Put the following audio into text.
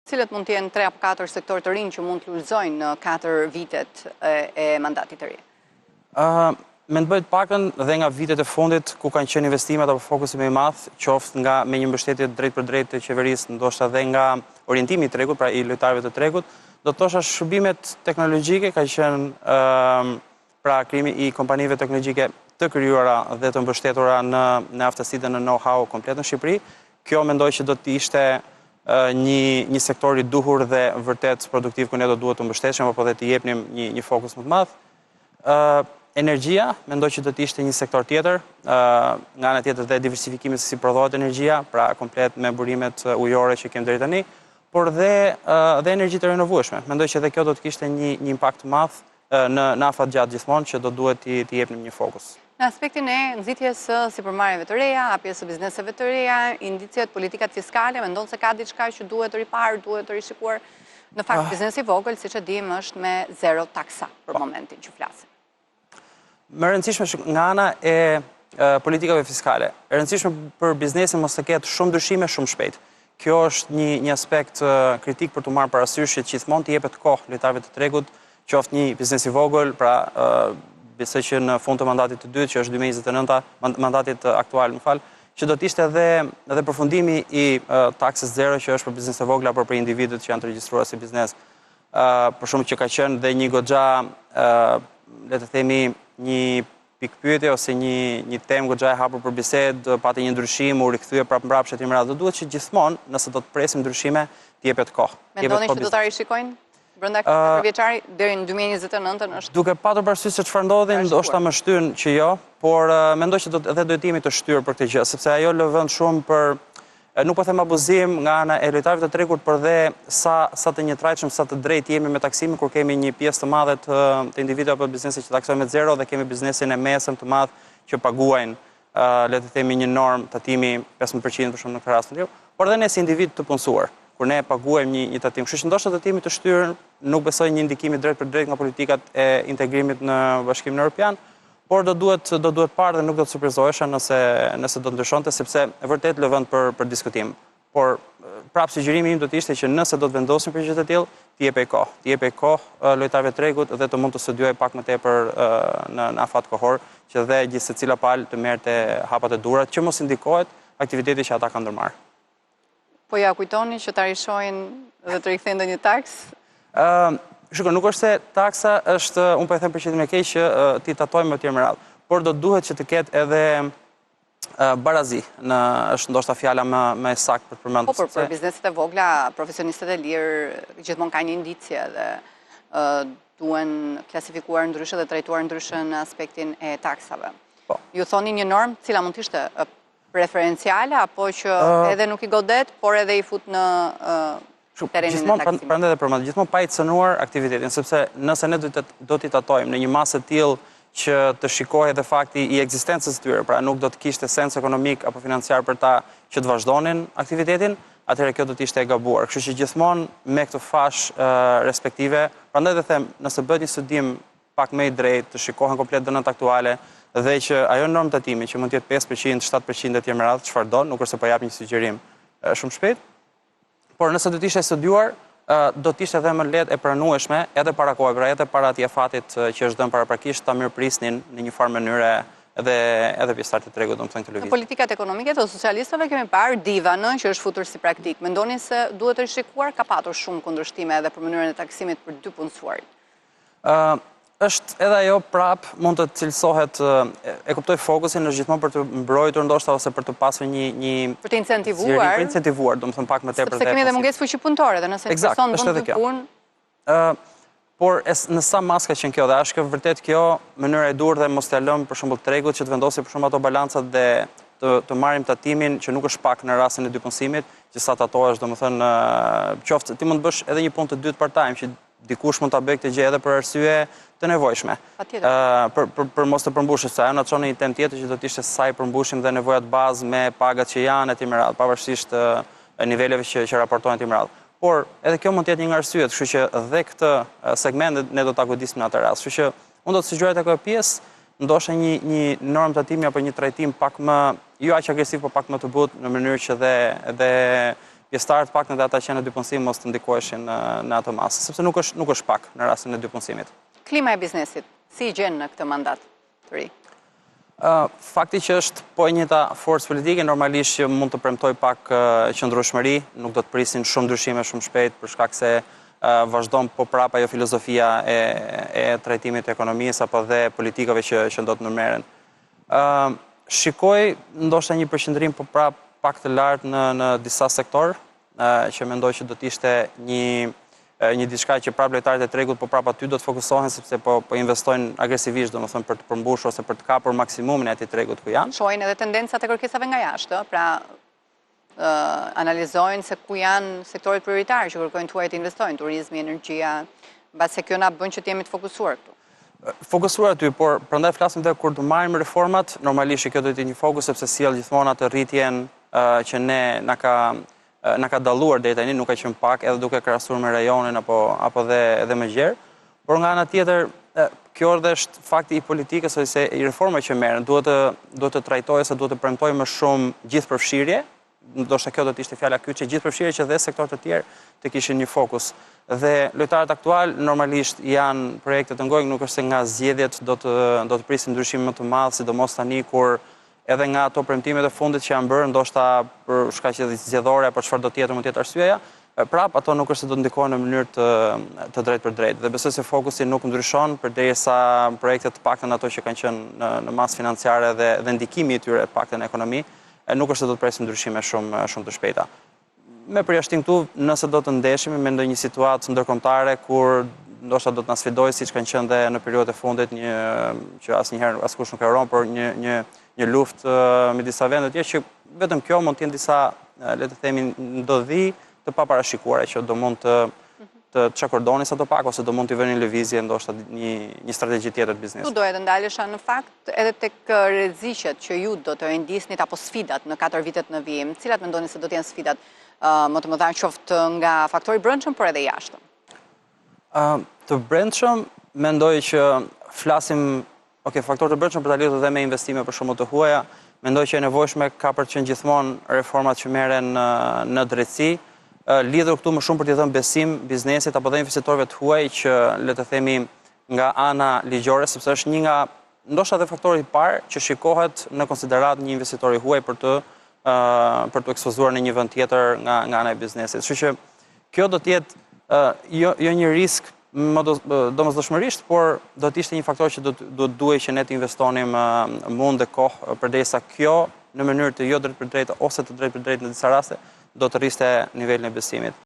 Cilët mund të jenë 3 apo 4 sektor të rinj që mund të lullëzojnë në 4 vitet e mandatit të ri? Mendoj të pakën dhe nga vitet e fundit ku kanë qenë investimet apo fokusi më i madh, qoftë nga me një mbështetje drejt për drejt të qeverisë, ndoshta dhe nga orientimi i tregut, pra i lojtarëve të tregut, do të thosha shërbimet teknologjike ka qenë pra krijimi i kompanive teknologjike të krijuara dhe të mbështetura në aftësi dhe në know-how komplet në Shqipëri. Kjo mendoj që do të ishte një sektor i duhur dhe vërtet produktiv ku ne do duhet të mbështeteshim apo dhe të jepnim një fokus më të madh. Energjia, mendoj që do të ishte një sektor tjetër, nga ana tjetër dhe diversifikimi se si prodhohet energjia, pra komplet me burimet ujore që kemi deri tani, por dhe energjitë e renovueshme. Mendoj që edhe kjo do të kishte një impakt të madh në afat gjatë gjithmonë që do duhet t'i jepnim një fokus. Në aspektin e nxitjes së sipërmarrjeve të reja, hapjes së bizneseve të reja, indicet, politikat fiskale, mendon se ka diçka që duhet të riparë, duhet të rishikuar? Në fakt, biznesi i vogël, siç e dim, është me 0 taksa për momentin që flasim. Më rëndësishme nga ana e politikave fiskale. E rëndësishme për biznesin mos të ketë shumë ndryshime shumë shpejt. Kjo është një aspekt kritik për të marrë parasysh që gjithmonë të jepet kohë lojtarëve të tregut, qoftë një biznes i vogël, pra besoj që në fund të mandatit të dytë, që është 2029, mandatit aktual, që do të ishte edhe përfundimi i taksës zero që është për biznes e vogla, por për individët që janë të regjistruar si biznes. Për shumë që ka qenë dhe një goxha, le të themi, një pikpyetje ose një temë goxha e hapur për bisedë, pati një ndryshim, u rikthye prapë mbrapsht etj. Do duhet që gjithmonë, nëse do të presim ndryshime, të jepet kohë. Mendoni që do ta rishikojnë brenda këtij përvjeçari deri në 2029 është? Duke patur parasysh se çfarë ndodhin, ndoshta më shtyn që jo, por mendoj që edhe do të jemi të shtyrë për këtë gjë, sepse ajo lë vend shumë për nuk po them abuzim nga ana e lojtarëve të tregut, por dhe sa të njëtrajtshëm, sa të drejtë jemi me taksimin kur kemi një pjesë të madhe të individëve apo biznese që taksojnë me zero dhe kemi biznesin e mesëm të madh që paguajnë, le të themi, një normë tatimi 15% për shumë në këtë rast, por dhe ne si individ të punësuar, kur ne paguajmë një tatim. Kështu që ndoshta do të jemi të shtyrë, nuk besoj një ndikimi drejt për drejt nga politikat e integrimit në Bashkimin Evropian, por do duhet parë dhe nuk do të surprizohesha nëse do të ndryshonte, sepse vërtet lë vend për diskutim. Por prapë sugjerimi im do të ishte që nëse do të vendosim për gjë të tillë, t'i jepej kohë lojtarëve të tregut dhe të mund të studiojë pak më tepër në afat kohor, që dhe gjithë secila palë të merrte hapat e durat, që mos indikohet aktiviteti që ata kanë ndërmarrë. Po ja kujtoni që ta rishojnë dhe të rikthejnë ndonjë taksë? Shiko, nuk është se taksa është, unë po e them për qëllim e keq që ti tatojmë më tjerë me radhë, por do duhet që të ketë edhe barazi, është ndoshta fjala më e saktë për përmendur. Po, për bizneset e vogla, profesionistët e lirë gjithmonë kanë një indicje dhe duhen klasifikuar ndryshe dhe trajtuar ndryshe në aspektin e taksave. Ju thoni një normë, cila mund të ishte preferenciale, apo që edhe nuk i godet, por edhe i fut në Gjithmonë pa i cënuar aktivitetin, sepse nëse ne do t'i tatojmë në një masë të tillë që të shikohej edhe fakti i ekzistencës tyre, pra nuk do të kishte sens ekonomik apo financiar për ta që të vazhdonin aktivitetin, atëherë kjo do të ishte e gabuar. Kështu që gjithmonë me këtë fash respektive, prandaj dhe them, nëse bëhet një studim pak më i drejtë, të shikohen komplet dënat aktuale dhe që ajo normë tatimi që mund të jetë 5%, 7% etj. Me radhë, çfarë do, nuk është se po jap një sugjerim shumë shpejt. Por nëse do të ishte studiuar, do të ishte edhe më lehtë e pranueshme edhe para kohë, pra edhe para atij afatit që është dhënë paraprakisht ta mirëprisnin në një farë mënyre edhe pjesëtarët e tregut, domethënë këtë lëvizje. Në politikat ekonomike të socialistëve kemi parë divan që është futur si praktik. Mendoni se duhet të rishikuar, ka patur shumë kundërshtime edhe për mënyrën e taksimit për dy punësuarit? Është edhe ajo prapë mund të cilësohet, e kuptoj fokusin, është gjithmonë për të mbrojtur ndoshta ose për të pasur një për të incentivuar. Për incentivuar, domethënë pak më tepër. Sepse kemi edhe mungesë fuqi punëtore dhe nëse person vend të punë. Por në sa mas ka qenë kjo dhe është vërtet kjo mënyra e durë dhe mos t'ia lëmë për shembull tregut që të vendosë për shembull ato balancat dhe të marrim tatimin që nuk është pak në rastin e dy punësimit, që sa tatohesh domethënë qoftë ti mund të bësh edhe një punë të dytë part-time që dikush mund ta bëjë këtë gjë edhe për arsye të nevojshme. Për mos të përmbushur, se ajo na çon në një temë tjetër që do të ishte sa i përmbushim dhe nevojat bazë me pagat që janë etj. Me radhë, pavarësisht niveleve që raportohen etj. Me radhë. Por edhe kjo mund të jetë një nga arsyet, kështu që dhe këtë segment ne do ta kujdesim në atë rast. Kështu që unë do të sugjeroj tek ajo pjesë, ndoshta një normë tatimi apo një trajtim pak më jo aq agresiv, por pak më të butë në mënyrë që dhe pjesëtarët pak në dhe ata që në dy punësim mos të ndikoheshin në atë masë, sepse nuk është pak në rastin e dy punësimit. Klima e biznesit, si i gjenë në këtë mandat të ri? Fakti që është po e njëjta forcë politike, normalisht që mund të premtoj pak qëndrueshmëri, nuk do të prisin shumë ndryshime shumë shpejt për shkak se vazhdon po prapa jo filozofia e trajtimit të ekonomisë apo dhe politikave që do të nëmeren. Shikoj ndoshta një përqendrim po prap pak të lartë në disa sektor, që mendoj që do të ishte një diçka që prap lojtarët e tregut po prap aty do të fokusohen sepse po investojnë agresivisht, domethënë për të përmbushur ose për të kapur maksimumin e atij tregut ku janë. Shohin edhe tendencat e kërkesave nga jashtë, pra analizojnë se ku janë sektoret prioritarë që kërkojnë tuaj të investojnë, turizmi, energjia, mbas se kjo na bën që të jemi të fokusuar këtu. Fokusuar aty, por prandaj flasim dhe kur të marrim reformat, normalisht kjo do të jetë një fokus sepse sjell gjithmonë atë rritjen që na ka dalluar deri tani, nuk ka qenë pak, edhe duke krahasuar me rajonin apo edhe me gjerë. Por nga ana tjetër, kjo edhe është fakti i politikës ose i reformave që merren, duhet të trajtojë se duhet të premtojë më shumë gjithëpërfshirje. Ndoshta kjo do të ishte fjala kyçe, gjithëpërfshirje që dhe sektorët e tjerë të kishin një fokus. Dhe lojtarët aktual normalisht janë projekte të ngojnë, nuk është se nga zgjedhjet do të prisin ndryshim më të madh, sidomos tani kur edhe nga ato premtimet e fundit që janë bërë, ndoshta për shkaqe zgjedhore apo çfarë do të jetë mund të jetë arsyeja, prap ato nuk është se do të ndikohen në mënyrë të drejtë për drejtë. Dhe besoj se fokusi nuk ndryshon përderisa projektet të paktën ato që kanë qenë në masë financiare dhe ndikimi i tyre të paktën në ekonomi, nuk është se do të presim ndryshime shumë të shpejta. Me përjashtim këtu, nëse do të ndeshemi me ndonjë situatë ndërkombëtare kur ndoshta do të na sfidojë siç kanë qenë dhe në periudhët e fundit, që asnjëherë askush nuk e haron, por një luftë me disa vende të tjera që vetëm kjo mund të jenë disa, le të themi, ndodhi të paparashikuara që do mund të çakordoni sa të pak ose do mund të vënë në lëvizje ndoshta një strategji tjetër të biznesit. Tu doja të ndalesha në fakt edhe tek rreziqet që ju do të rendisnit apo sfidat në 4 vitet në vijim, cilat mendoni se do të jenë sfidat më të mëdha qoftë nga faktori brendshëm por edhe jashtëm? Të brendshëm mendoj që flasim faktor të brendshëm për ta lidhur dhe me investime për shembull të huaja, mendoj që e nevojshme ka për të qenë gjithmonë reformat që merren në drejtësi, lidhur këtu më shumë për t'i dhënë besim biznesit apo dhe investitorëve të huaj që le të themi nga ana ligjore, sepse është një nga ndoshta edhe faktori i parë që shikohet në konsiderat një investitor i huaj për të ekspozuar në një vend tjetër nga ana e biznesit. Kështu që kjo do të jetë jo një risk domosdoshmërisht, por do të ishte një faktor që do të duhej që ne të investonim mund dhe kohë përderisa kjo në mënyrë të jo drejt për drejtë ose të drejt për drejtë në disa raste do të rriste nivelin e besimit.